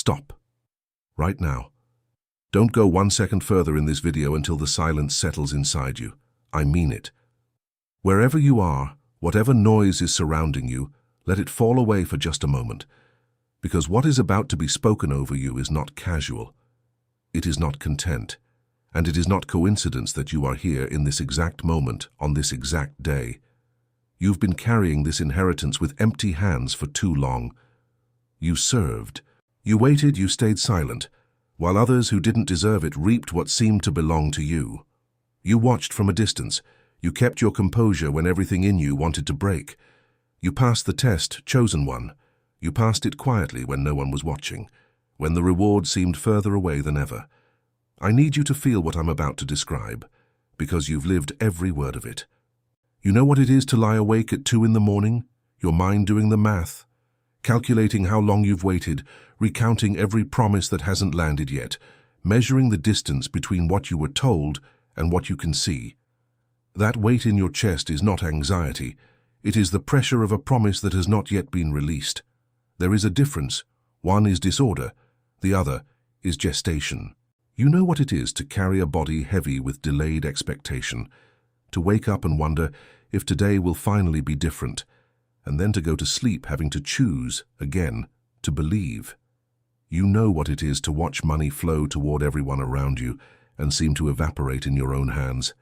Stop. Right now. Don't go 1 second further in this video until the silence settles inside you. I mean it. Wherever you are, whatever noise is surrounding you, let it fall away for just a moment. Because what is about to be spoken over you is not casual. It is not content. And it is not coincidence that you are here in this exact moment, on this exact day. You've been carrying this inheritance with empty hands for too long. You served. You waited, you stayed silent, while others who didn't deserve it reaped what seemed to belong to you. You watched from a distance. You kept your composure when everything in you wanted to break. You passed the test, chosen one. You passed it quietly when no one was watching, when the reward seemed further away than ever. I need you to feel what I'm about to describe, because you've lived every word of it. You know what it is to lie awake at 2 in the morning, your mind doing the math, calculating how long you've waited, recounting every promise that hasn't landed yet, measuring the distance between what you were told and what you can see. That weight in your chest is not anxiety. It is the pressure of a promise that has not yet been released. There is a difference. One is disorder. The other is gestation. You know what it is to carry a body heavy with delayed expectation, to wake up and wonder if today will finally be different, and then to go to sleep having to choose, again, to believe. You know what it is to watch money flow toward everyone around you and seem to evaporate in your own hands.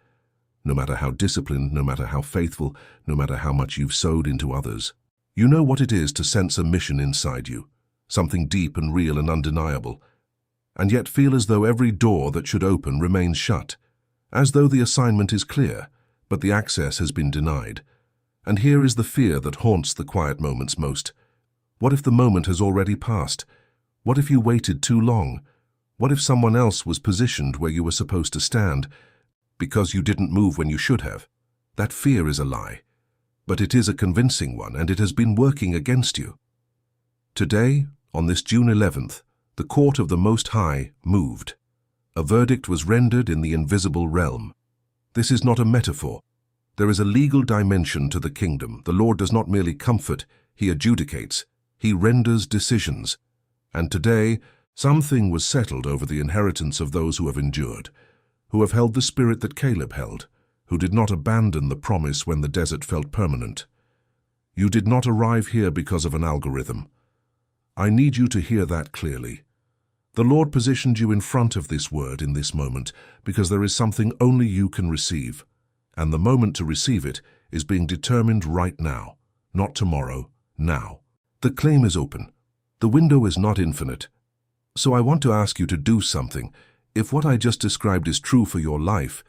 No matter how disciplined, no matter how faithful, no matter how much you've sowed into others. You know what it is to sense a mission inside you, something deep and real and undeniable, and yet feel as though every door that should open remains shut, as though the assignment is clear, but the access has been denied. And here is the fear that haunts the quiet moments most. What if the moment has already passed? What if you waited too long? What if someone else was positioned where you were supposed to stand, because you didn't move when you should have? That fear is a lie, but it is a convincing one, and it has been working against you. Today, on this June 11th, the court of the Most High moved. A verdict was rendered in the invisible realm. This is not a metaphor. There is a legal dimension to the kingdom. The Lord does not merely comfort, He adjudicates. He renders decisions. And today, something was settled over the inheritance of those who have endured, who have held the spirit that Caleb held, who did not abandon the promise when the desert felt permanent. You did not arrive here because of an algorithm. I need you to hear that clearly. The Lord positioned you in front of this word in this moment because there is something only you can receive, and the moment to receive it is being determined right now, not tomorrow, now. The claim is open. The window is not infinite. So I want to ask you to do something. If what I just described is true for your life,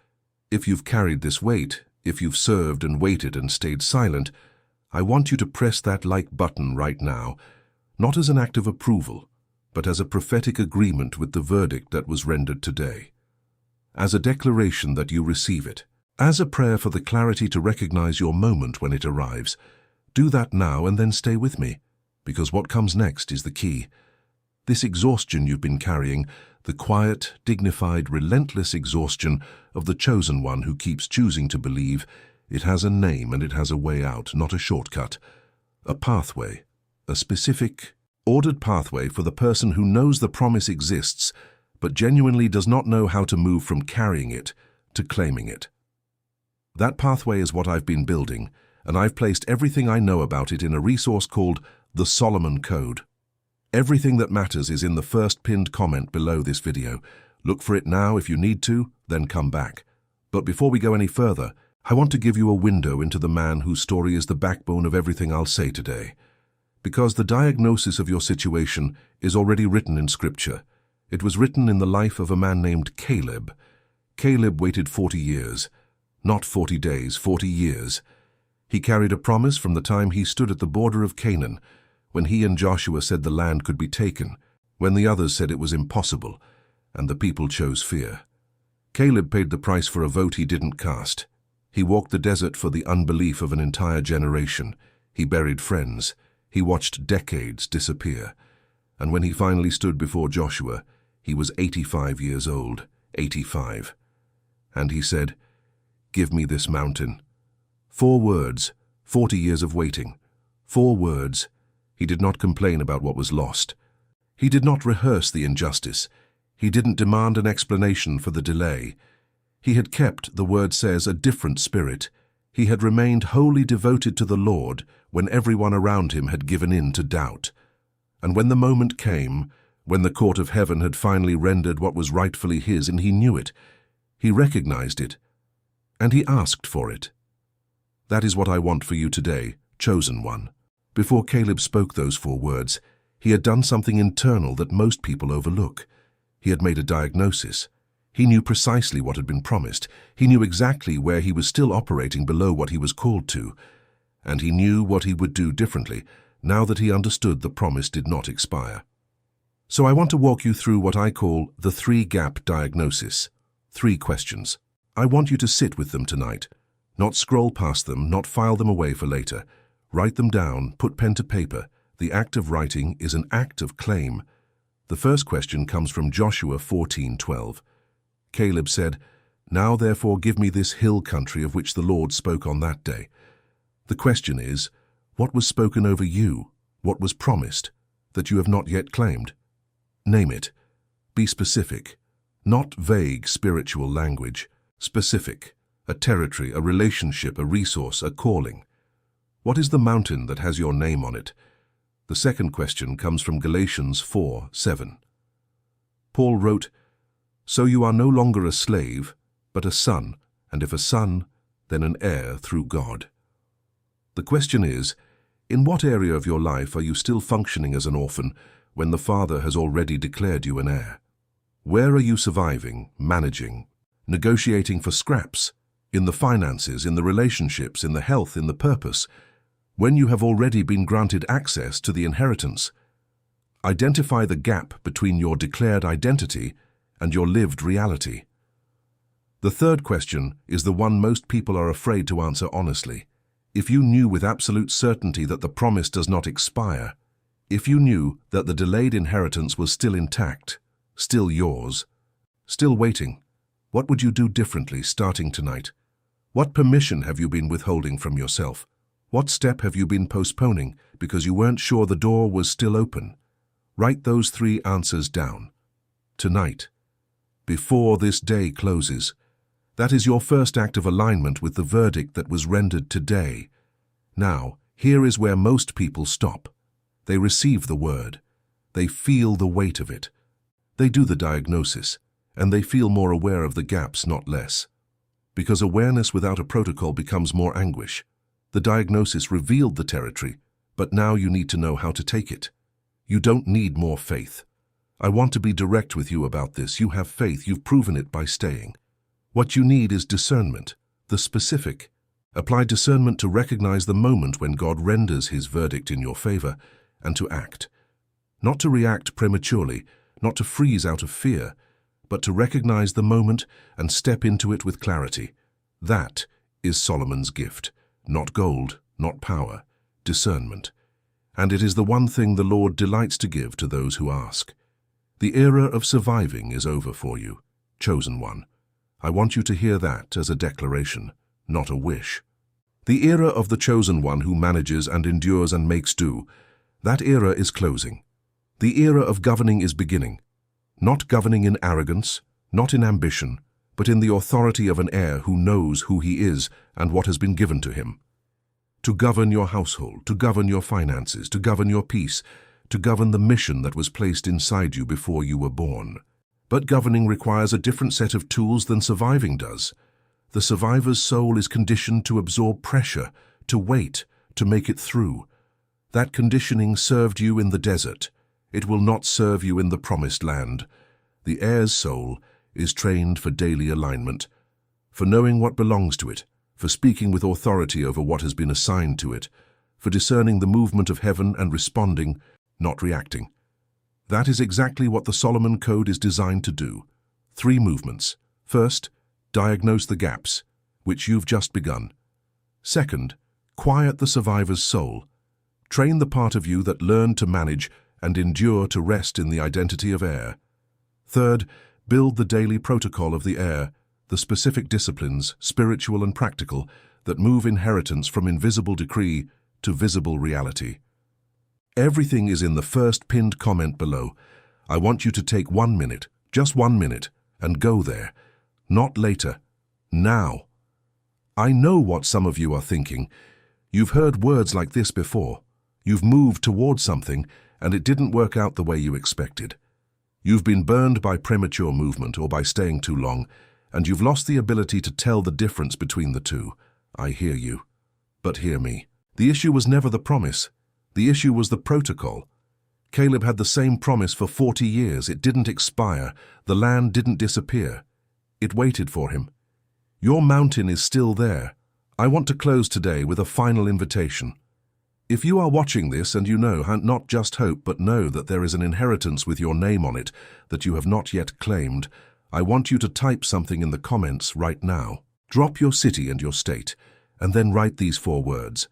if you've carried this weight, if you've served and waited and stayed silent, I want you to press that like button right now, not as an act of approval, but as a prophetic agreement with the verdict that was rendered today. As a declaration that you receive it. As a prayer for the clarity to recognize your moment when it arrives. Do that now and then stay with me, because what comes next is the key. This exhaustion you've been carrying, the quiet, dignified, relentless exhaustion of the chosen one who keeps choosing to believe, it has a name and it has a way out, not a shortcut. A pathway, a specific, ordered pathway for the person who knows the promise exists, but genuinely does not know how to move from carrying it to claiming it. That pathway is what I've been building, and I've placed everything I know about it in a resource called the Solomon Code. Everything that matters is in the first pinned comment below this video. Look for it now if you need to, then come back. But before we go any further, I want to give you a window into the man whose story is the backbone of everything I'll say today. Because the diagnosis of your situation is already written in Scripture. It was written in the life of a man named Caleb. Caleb waited 40 years. Not 40 days, 40 years. He carried a promise from the time he stood at the border of Canaan, when he and Joshua said the land could be taken, when the others said it was impossible, and the people chose fear. Caleb paid the price for a vote he didn't cast. He walked the desert for the unbelief of an entire generation. He buried friends. He watched decades disappear. And when he finally stood before Joshua, he was 85 years old, 85. And he said, "Give me this mountain." 4 words, 40 years of waiting. 4 words. He did not complain about what was lost. He did not rehearse the injustice. He didn't demand an explanation for the delay. He had kept, the word says, a different spirit. He had remained wholly devoted to the Lord when everyone around him had given in to doubt. And when the moment came, when the court of heaven had finally rendered what was rightfully his, and he knew it, he recognized it, and he asked for it. That is what I want for you today, chosen one. Before Caleb spoke those 4 words, he had done something internal that most people overlook. He had made a diagnosis. He knew precisely what had been promised. He knew exactly where he was still operating below what he was called to. And he knew what he would do differently, now that he understood the promise did not expire. So I want to walk you through what I call the 3-gap diagnosis. 3 questions. I want you to sit with them tonight. Not scroll past them, not file them away for later. Write them down, put pen to paper. The act of writing is an act of claim. The first question comes from Joshua 14:12. Caleb said, "Now therefore give me this hill country of which the Lord spoke on that day." The question is, what was spoken over you? What was promised that you have not yet claimed? Name it. Be specific. Not vague spiritual language. Specific. A territory, a relationship, a resource, a calling. What is the mountain that has your name on it? The second question comes from Galatians 4:7. Paul wrote, "So you are no longer a slave, but a son, and if a son, then an heir through God." The question is, in what area of your life are you still functioning as an orphan when the Father has already declared you an heir? Where are you surviving, managing, negotiating for scraps, in the finances, in the relationships, in the health, in the purpose, when you have already been granted access to the inheritance? Identify the gap between your declared identity and your lived reality. The third question is the one most people are afraid to answer honestly. If you knew with absolute certainty that the promise does not expire, if you knew that the delayed inheritance was still intact, still yours, still waiting, what would you do differently starting tonight? What permission have you been withholding from yourself? What step have you been postponing because you weren't sure the door was still open? Write those 3 answers down. Tonight, before this day closes. That is your first act of alignment with the verdict that was rendered today. Now, here is where most people stop. They receive the word. They feel the weight of it. They do the diagnosis, and they feel more aware of the gaps, not less. Because awareness without a protocol becomes more anguish. The diagnosis revealed the territory, but now you need to know how to take it. You don't need more faith. I want to be direct with you about this. You have faith. You've proven it by staying. What you need is discernment, the specific. Apply discernment to recognize the moment when God renders his verdict in your favor and to act. Not to react prematurely, not to freeze out of fear, but to recognize the moment and step into it with clarity. That is Solomon's gift. Not gold, not power, discernment. And it is the one thing the Lord delights to give to those who ask. The era of surviving is over for you, chosen one. I want you to hear that as a declaration, not a wish. The era of the chosen one who manages and endures and makes do, that era is closing. The era of governing is beginning. Not governing in arrogance, not in ambition, but in the authority of an heir who knows who he is and what has been given to him. To govern your household, to govern your finances, to govern your peace, to govern the mission that was placed inside you before you were born. But governing requires a different set of tools than surviving does. The survivor's soul is conditioned to absorb pressure, to wait, to make it through. That conditioning served you in the desert. It will not serve you in the promised land. The heir's soul is trained for daily alignment, for knowing what belongs to it, for speaking with authority over what has been assigned to it, for discerning the movement of heaven and responding, not reacting. That is exactly what the Solomon Code is designed to do. 3 movements. First, diagnose the gaps, which you've just begun. Second, quiet the survivor's soul. Train the part of you that learned to manage and endure to rest in the identity of heir. Third, build the daily protocol of the heir, the specific disciplines, spiritual and practical, that move inheritance from invisible decree to visible reality. Everything is in the first pinned comment below. I want you to take 1 minute, just 1 minute, and go there. Not later. Now. I know what some of you are thinking. You've heard words like this before. You've moved towards something, and it didn't work out the way you expected. You've been burned by premature movement or by staying too long, and you've lost the ability to tell the difference between the two. I hear you. But hear me. The issue was never the promise. The issue was the protocol. Caleb had the same promise for 40 years. It didn't expire. The land didn't disappear. It waited for him. Your mountain is still there. I want to close today with a final invitation. If you are watching this and you know, not just hope, but know that there is an inheritance with your name on it that you have not yet claimed, I want you to type something in the comments right now. Drop your city and your state, and then write these 4 words.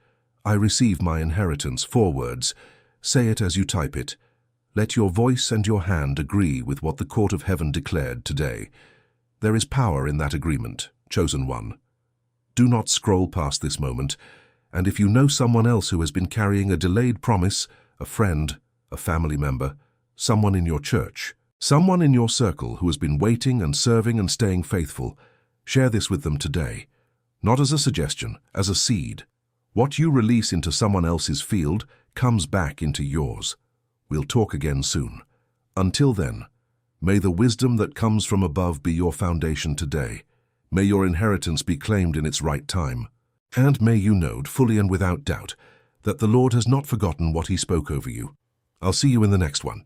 I receive my inheritance. 4 words. Say it as you type it. Let your voice and your hand agree with what the court of heaven declared today. There is power in that agreement, chosen one. Do not scroll past this moment, and if you know someone else who has been carrying a delayed promise, a friend, a family member, someone in your church, someone in your circle who has been waiting and serving and staying faithful, share this with them today. Not as a suggestion, as a seed. What you release into someone else's field comes back into yours. We'll talk again soon. Until then, may the wisdom that comes from above be your foundation today. May your inheritance be claimed in its right time. And may you know, fully and without doubt, that the Lord has not forgotten what He spoke over you. I'll see you in the next one.